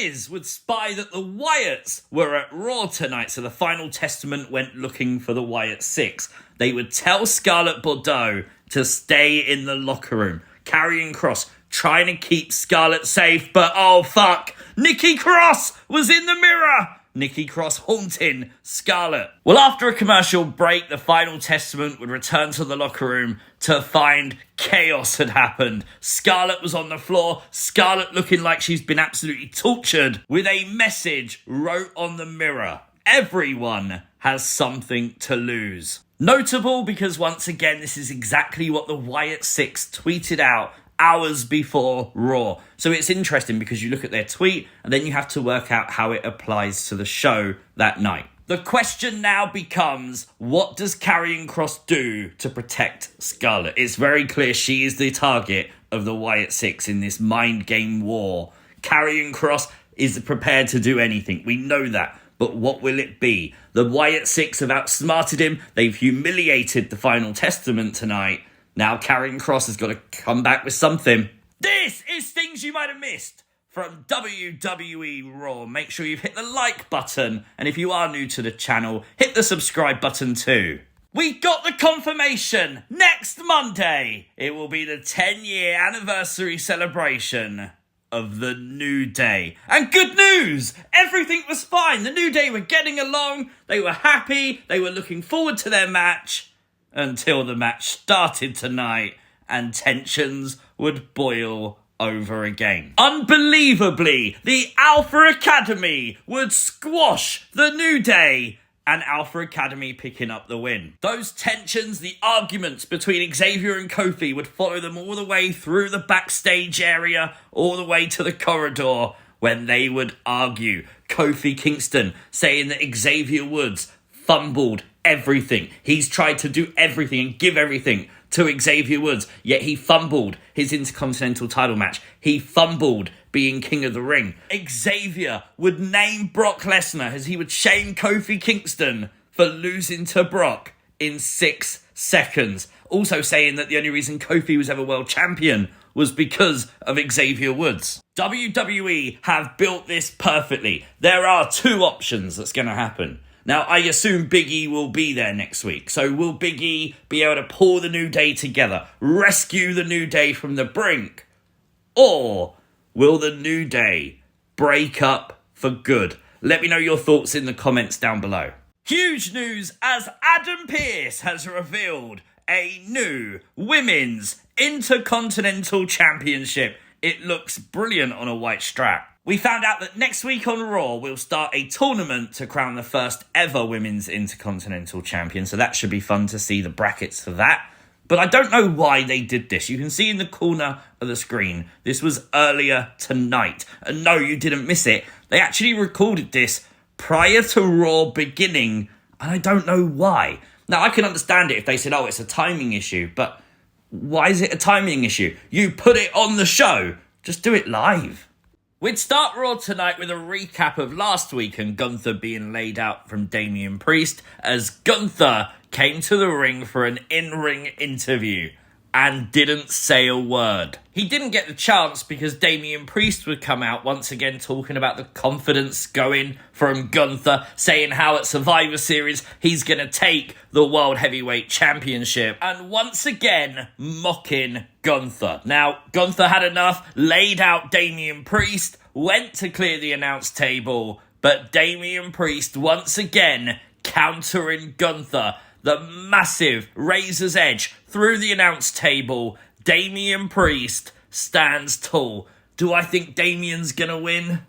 Miz would spy that the Wyatts were at Raw tonight, so the final testament went looking for the Wyatt Six. They would tell Scarlett Bordeaux to stay in the locker room. Karrion Kross trying to keep Scarlett safe, but oh fuck, Nikki Cross was in the mirror. Nikki Cross haunting Scarlett. Well, after a commercial break, the final testament would return to the locker room to find chaos had happened. Scarlett was on the floor, Scarlett looking like she's been absolutely tortured, with a message wrote on the mirror. Everyone has something to lose. Notable because once again, this is exactly what the Wyatt Six tweeted out hours before Raw. So it's interesting because you look at their tweet and then you have to work out how it applies to the show that night. The question now becomes, what does Karrion Kross do to protect Scarlett? It's very clear she is the target of the Wyatt Six in this mind game war. Karrion Kross is prepared to do anything. We know that. But what will it be? The Wyatt Six have outsmarted him. They've humiliated the final testament tonight. Now Karrion Kross has got to come back with something. This is things you might have missed from WWE Raw. Make sure you've hit the like button. And if you are new to the channel, hit the subscribe button too. We got the confirmation. Next Monday, it will be the 10-year anniversary celebration of the New Day. And good news! Everything was fine. The New Day were getting along. They were happy. They were looking forward to their match. Until the match started tonight and tensions would boil over again. Unbelievably, the Alpha Academy would squash the New Day and Alpha Academy picking up the win. Those tensions, the arguments between Xavier and Kofi would follow them all the way through the backstage area, all the way to the corridor when they would argue. Kofi Kingston saying that Xavier Woods fumbled everything. He's tried to do everything and give everything to Xavier Woods, yet he fumbled his Intercontinental title match. He fumbled being King of the Ring. Xavier would name Brock Lesnar as he would shame Kofi Kingston for losing to Brock in 6 seconds. Also saying that the only reason Kofi was ever world champion was because of Xavier Woods. WWE have built this perfectly. There are 2 options that's going to happen. Now, I assume Big E will be there next week. So will Big E be able to pull the New Day together, rescue the New Day from the brink? Or will the New Day break up for good? Let me know your thoughts in the comments down below. Huge news as Adam Pearce has revealed a new Women's Intercontinental Championship. It looks brilliant on a white strap. We found out that next week on Raw, we'll start a tournament to crown the first ever Women's Intercontinental Champion. So that should be fun to see the brackets for that. But I don't know why they did this. You can see in the corner of the screen, this was earlier tonight. And no, you didn't miss it. They actually recorded this prior to Raw beginning. And I don't know why. Now, I can understand it if they said, oh, it's a timing issue. But why is it a timing issue? You put it on the show. Just do it live. We'd start Raw tonight with a recap of last week and Gunther being laid out from Damian Priest as Gunther came to the ring for an in-ring interview and didn't say a word. He didn't get the chance because Damian Priest would come out once again talking about the confidence going from Gunther, saying how at Survivor Series he's going to take the World Heavyweight Championship, and once again mocking Gunther. Now, Gunther had enough, laid out Damian Priest, went to clear the announce table, but Damian Priest once again countering Gunther. The massive razor's edge through the announce table. Damian Priest stands tall. Do I think Damian's gonna win?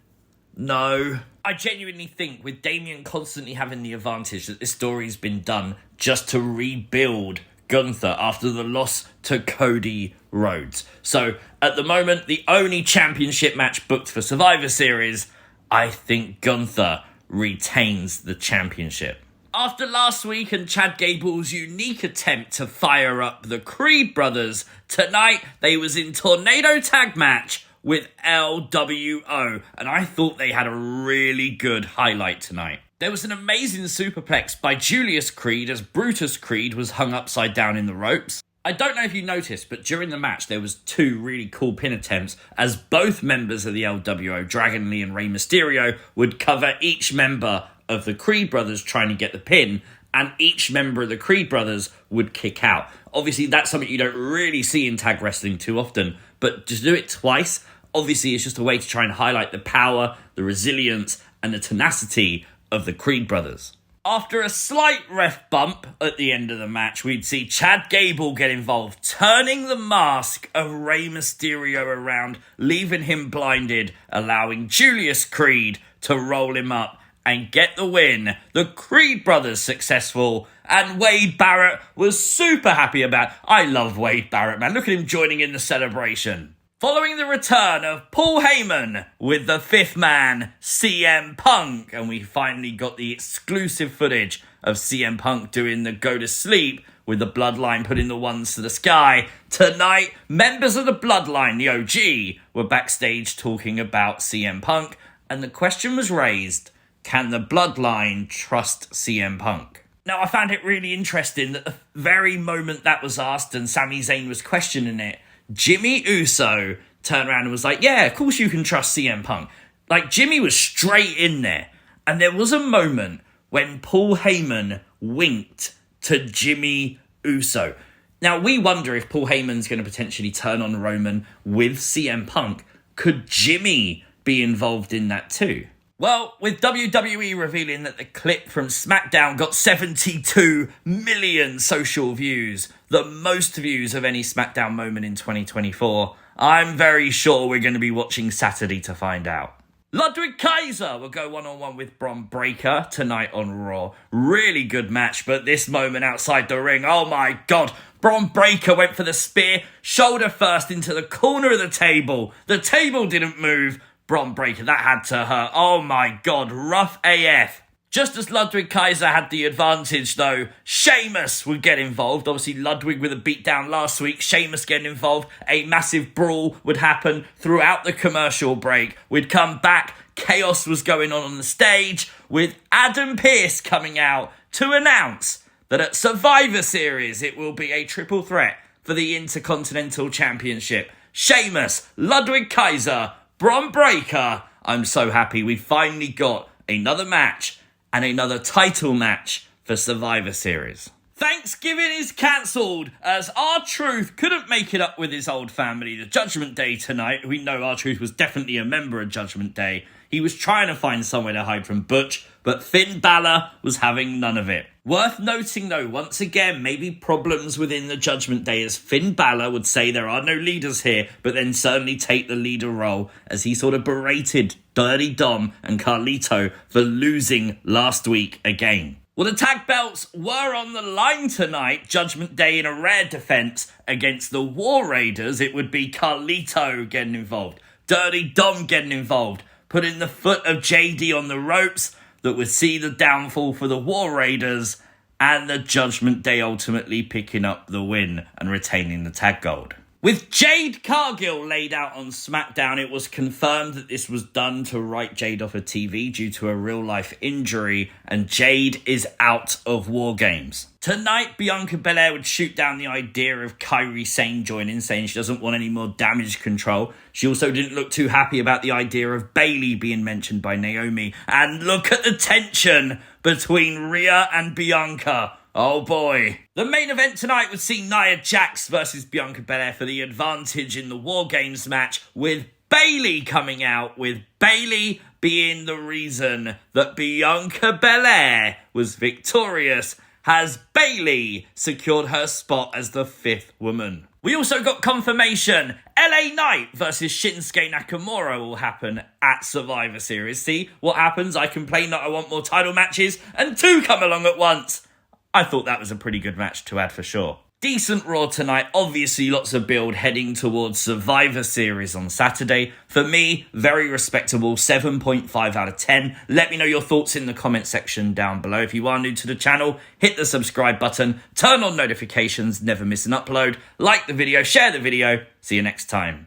No. I genuinely think with Damian constantly having the advantage that this story's been done just to rebuild Gunther after the loss to Cody Rhodes. So at the moment, the only championship match booked for Survivor Series, I think Gunther retains the championship. After last week and Chad Gable's unique attempt to fire up the Creed brothers, tonight they was in Tornado Tag Match with LWO, and I thought they had a really good highlight tonight. There was an amazing superplex by Julius Creed as Brutus Creed was hung upside down in the ropes. I don't know if you noticed, but during the match, there was 2 really cool pin attempts as both members of the LWO, Dragon Lee and Rey Mysterio, would cover each member of the Creed brothers trying to get the pin, and each member of the Creed brothers would kick out. Obviously, that's something you don't really see in tag wrestling too often, but to do it twice, obviously, it's just a way to try and highlight the power, the resilience, and the tenacity of the Creed brothers. After a slight ref bump at the end of the match, we'd see Chad Gable get involved, turning the mask of Rey Mysterio around, leaving him blinded, allowing Julius Creed to roll him up and get the win. The Creed brothers successful, and Wade Barrett was super happy about it. I love Wade Barrett, man. Look at him joining in the celebration. Following the return of Paul Heyman with the 5th man, CM Punk, and we finally got the exclusive footage of CM Punk doing the go to sleep with the Bloodline putting the ones to the sky. Tonight, members of the Bloodline, the OG, were backstage talking about CM Punk, and the question was raised, can the Bloodline trust CM Punk? Now, I found it really interesting that the very moment that was asked and Sami Zayn was questioning it, Jimmy Uso turned around and was like, yeah, of course you can trust CM Punk. Like, Jimmy was straight in there. And there was a moment when Paul Heyman winked to Jimmy Uso. Now, we wonder if Paul Heyman's going to potentially turn on Roman with CM Punk. Could Jimmy be involved in that too? Well, with WWE revealing that the clip from SmackDown got 72 million social views, the most views of any SmackDown moment in 2024, I'm very sure we're going to be watching Saturday to find out. Ludwig Kaiser will go one-on-one with Bron Breakker tonight on Raw. Really good match, but this moment outside the ring, oh my god, Bron Breakker went for the spear, shoulder first into the corner of the table. The table didn't move. Bron Breakker, that had to hurt. Oh my god, rough AF. Just as Ludwig Kaiser had the advantage though, Sheamus would get involved. Obviously Ludwig with a beatdown last week, Sheamus getting involved. A massive brawl would happen throughout the commercial break. We'd come back, chaos was going on the stage, with Adam Pearce coming out to announce that at Survivor Series it will be a triple threat for the Intercontinental Championship. Sheamus, Ludwig Kaiser, Bron Breakker. I'm so happy we finally got another match and another title match for Survivor Series. Thanksgiving is cancelled as R-Truth couldn't make it up with his old family. The Judgment Day tonight, we know R-Truth was definitely a member of Judgment Day. He was trying to find somewhere to hide from Butch, but Finn Balor was having none of it. Worth noting though, once again, maybe problems within the Judgment Day as Finn Balor would say there are no leaders here, but then certainly take the leader role as he sort of berated Dirty Dom and Carlito for losing last week again. Well, the tag belts were on the line tonight. Judgment Day in a rare defense against the War Raiders. It would be Carlito getting involved, Dirty Dom getting involved, putting the foot of JD on the ropes that would see the downfall for the War Raiders, and the Judgment Day ultimately picking up the win and retaining the tag gold. With Jade Cargill laid out on SmackDown, it was confirmed that this was done to write Jade off of TV due to a real-life injury, and Jade is out of War Games. Tonight, Bianca Belair would shoot down the idea of Kairi Sane joining, saying she doesn't want any more damage control. She also didn't look too happy about the idea of Bayley being mentioned by Naomi. And look at the tension between Rhea and Bianca. Oh boy. The main event tonight would see Nia Jax versus Bianca Belair for the advantage in the War Games match, with Bayley coming out, with Bayley being the reason that Bianca Belair was victorious, has Bayley secured her spot as the 5th woman. We also got confirmation LA Knight versus Shinsuke Nakamura will happen at Survivor Series. See what happens? I complain that I want more title matches and 2 come along at once. I thought that was a pretty good match to add for sure. Decent Raw tonight, obviously lots of build heading towards Survivor Series on Saturday. For me, very respectable, 7.5 out of 10. Let me know your thoughts in the comment section down below. If you are new to the channel, hit the subscribe button, turn on notifications, never miss an upload, like the video, share the video. See you next time.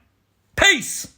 Peace!